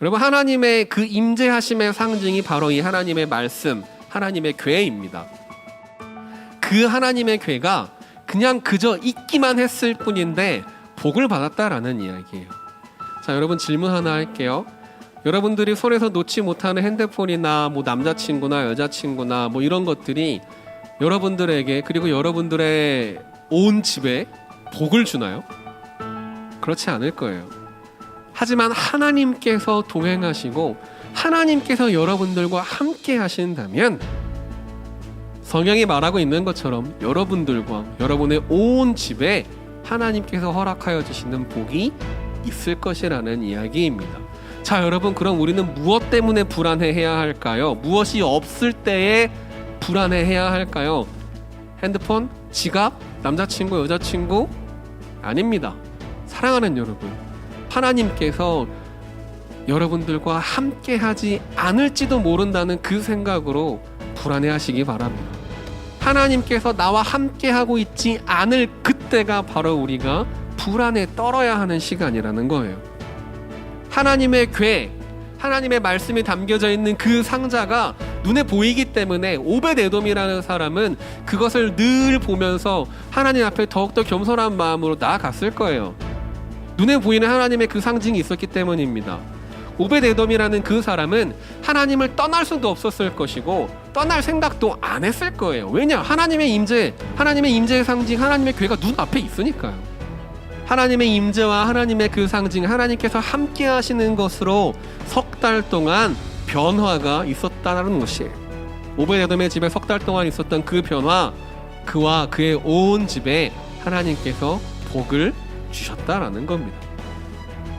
여러분, 하나님의 그 임재하심의 상징이 바로 이 하나님의 말씀, 하나님의 궤입니다. 그 하나님의 궤가 그냥 그저 있기만 했을 뿐인데 복을 받았다라는 이야기예요. 자, 여러분 질문 하나 할게요. 여러분들이 손에서 놓지 못하는 핸드폰이나 뭐 남자친구나 여자친구나 뭐 이런 것들이 여러분들에게 그리고 여러분들의 온 집에 복을 주나요? 그렇지 않을 거예요. 하지만 하나님께서 동행하시고 하나님께서 여러분들과 함께 하신다면 성경이 말하고 있는 것처럼 여러분들과 여러분의 온 집에 하나님께서 허락하여 주시는 복이 있을 것이라는 이야기입니다. 자, 여러분, 그럼 우리는 무엇 때문에 불안해해야 할까요? 무엇이 없을 때에 불안해해야 할까요? 핸드폰? 지갑? 남자친구? 여자친구? 아닙니다. 사랑하는 여러분, 하나님께서 여러분들과 함께 하지 않을지도 모른다는 그 생각으로 불안해하시기 바랍니다. 하나님께서 나와 함께 하고 있지 않을 그때가 바로 우리가 불안에 떨어야 하는 시간이라는 거예요. 하나님의 궤, 하나님의 말씀이 담겨져 있는 그 상자가 눈에 보이기 때문에 오벳에돔이라는 사람은 그것을 늘 보면서 하나님 앞에 더욱더 겸손한 마음으로 나아갔을 거예요. 눈에 보이는 하나님의 그 상징이 있었기 때문입니다. 오벳에돔이라는 그 사람은 하나님을 떠날 수도 없었을 것이고 떠날 생각도 안 했을 거예요. 왜냐? 하나님의 임재의 상징, 하나님의 궤가 눈앞에 있으니까요. 하나님의 임재와 하나님의 그 상징, 하나님께서 함께 하시는 것으로 석 달 동안 변화가 있었다는 것이에요. 오벳에돔의 집에 석 달 동안 있었던 그 변화, 그와 그의 온 집에 하나님께서 복을 주셨다라는 겁니다.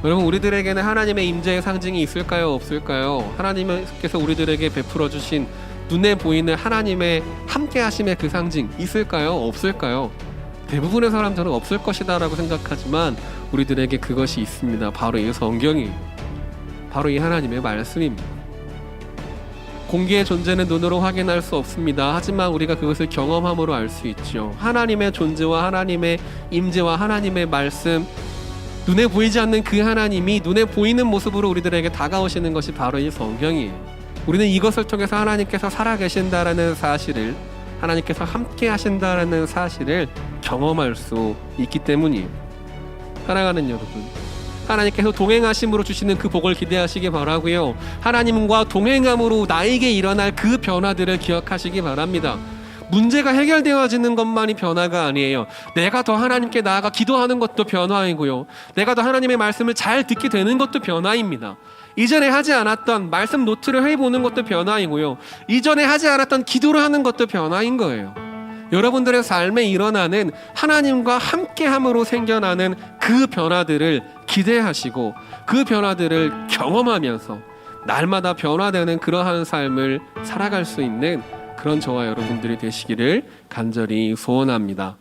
여러분, 우리들에게는 하나님의 임재의 상징이 있을까요? 없을까요? 하나님께서 우리들에게 베풀어 주신 눈에 보이는 하나님의 함께 하심의 그 상징 있을까요? 없을까요? 대부분의 사람들은 없을 것이다 라고 생각하지만 우리들에게 그것이 있습니다. 바로 이 성경이에요. 바로 이 하나님의 말씀입니다. 공기의 존재는 눈으로 확인할 수 없습니다. 하지만 우리가 그것을 경험함으로 알 수 있죠. 하나님의 존재와 하나님의 임재와 하나님의 말씀, 눈에 보이지 않는 그 하나님이 눈에 보이는 모습으로 우리들에게 다가오시는 것이 바로 이 성경이에요. 우리는 이것을 통해서 하나님께서 살아계신다라는 사실을, 하나님께서 함께 하신다라는 사실을 경험할 수 있기 때문이에요. 사랑하는 여러분, 하나님께서 동행하심으로 주시는 그 복을 기대하시기 바라고요. 하나님과 동행함으로 나에게 일어날 그 변화들을 기억하시기 바랍니다. 문제가 해결되어지는 것만이 변화가 아니에요. 내가 더 하나님께 나아가 기도하는 것도 변화이고요. 내가 더 하나님의 말씀을 잘 듣게 되는 것도 변화입니다. 이전에 하지 않았던 말씀 노트를 해보는 것도 변화이고요. 이전에 하지 않았던 기도를 하는 것도 변화인 거예요. 여러분들의 삶에 일어나는 하나님과 함께함으로 생겨나는 그 변화들을 기대하시고 그 변화들을 경험하면서 날마다 변화되는 그러한 삶을 살아갈 수 있는 그런 저와 여러분들이 되시기를 간절히 소원합니다.